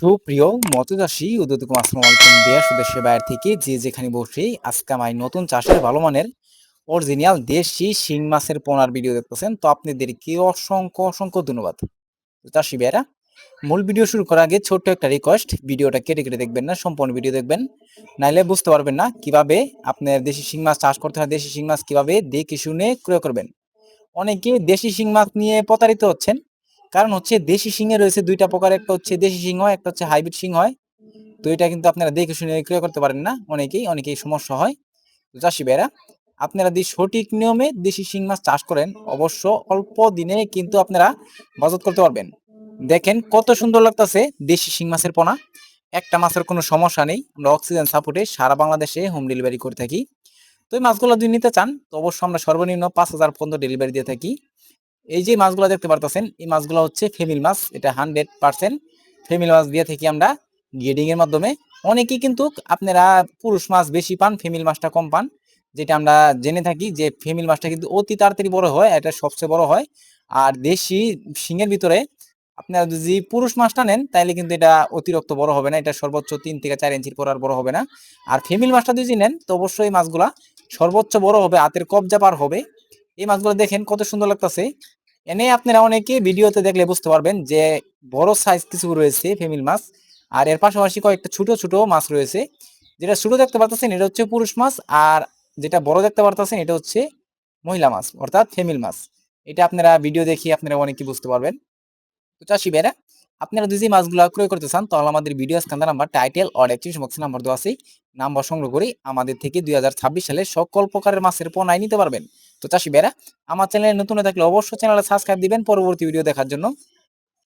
সুপ্রিয় মৎস্যচাষী উদ্যোক্তা আসসালামু আলাইকুম দেশ ও দেশের বাইরে থেকে যে যেখানে বসে আজকে আমার নতুন চাষের ভালো মানের অরিজিনাল দেশি শিং মাছের পোনার ভিডিও দেখতেছেন। তো আপনাদেরকে অসংখ্য অসংখ্য ধন্যবাদ। তো চাষী ভাইয়েরা, মূল ভিডিও শুরু করার আগে ছোট্ট একটা রিকোয়েস্ট, ভিডিওটা কেটে কেটে দেখবেন না, সম্পূর্ণ ভিডিও দেখবেন, নাইলে বুঝতে পারবেন না কিভাবে আপনার দেশি শিং মাছ চাষ করতে হয়, দেশি শিং মাছ কিভাবে দেখে শুনে ক্রয় করবেন। অনেকে দেশি শিং মাছ নিয়ে প্রতারিত হচ্ছেন, কারণ হচ্ছে দেশি শিংয়ে রয়েছে দুইটা প্রকার, একটা হচ্ছে দেশি শিং হয়, একটা হচ্ছে হাইব্রিড শিং হয়। তো এটা কিন্তু আপনারা দেখে শুনে ক্রয় করতে পারেন না, অনেকেই সমস্যা হয়। তো চাষী ভাইরা, আপনারা যদি সঠিক নিয়মে দেশি শিং মাছ চাষ করেন, অবশ্য অল্প দিনে কিন্তু আপনারা বাজার করতে পারবেন। দেখেন কত সুন্দর লাগতেছে দেশি শিং মাছের পোনা। একটা মাছের কোনো সমস্যা নেই, আমরা অক্সিজেন সাপোর্টে সারা বাংলাদেশে হোম ডেলিভারি করে থাকি। তো এই মাছগুলো যদি নিতে চান, তো অবশ্যই আমরা সর্বনিম্ন 5,000 পর্যন্ত ডেলিভারি দিয়ে থাকি। এই যে মাছগুলো দেখতে পারতেছেন, এই মাছগুলো হচ্ছে ফেমিল মাছ, এটা 100% ফেমিল মাছ দিয়ে থাকি আমরা গ্রেডিং এর মাধ্যমে। অনেকেই কিন্তু আপনারা পুরুষ মাছ বেশি পান, ফেমিল মাছটা কম পান, যেটা আমরা জেনে থাকি যে ফেমিল মাছটা কিন্তু অতি তাড়াতাড়ি বড় হয়, এটা সবচেয়ে বড় হয়। আর দেশি শিঙের ভিতরে আপনারা যদি পুরুষ মাছটা নেন, তাহলে কিন্তু এটা অতিরিক্ত বড় হবে না, এটা সর্বোচ্চ 3 থেকে 4 ইঞ্চির পর আর বড় হবে না। আর ফেমিল মাছটা যদি নেন, তো অবশ্যই এই মাছগুলা সর্বোচ্চ বড় হবে, হাতের কবজা পার হবে। এই মাছগুলো দেখেন কত সুন্দর লাগতেছে। এনে আপনারা অনেকে ভিডিওতে দেখলে বুঝতে পারবেন যে বড় সাইজ কিছু রয়েছে ফেমিল মাছ, আর এর পাশাপাশি কয়েকটা ছোট ছোট মাছ রয়েছে। যেটা ছোট দেখতে পারতেছেন এটা হচ্ছে পুরুষ মাছ, আর যেটা বড় দেখতে পারতেছেন এটা হচ্ছে মহিলা মাছ, অর্থাৎ ফেমিল মাছ। এটা আপনারা ভিডিও দেখি আপনারা অনেকে বুঝতে পারবেন। তো চাষী ভাইরা, আপনারা যদি মাছগুলো ক্রয় করতে চান, তাহলে আমাদের video scanner number, title or description বক্সে নাম্বার দেওয়া আছে, নাম্বার সংগ্রহ করে আমাদের থেকে 2026 সালে সকল প্রকারের মাছের পণ্য নিতে পারবেন। তো চাষী ভাইরা, আমার চ্যানেলে নতুন হয়ে থাকলে অবশ্যই চ্যানেলে সাবস্ক্রাইব দিবেন পরবর্তী ভিডিও দেখার জন্য।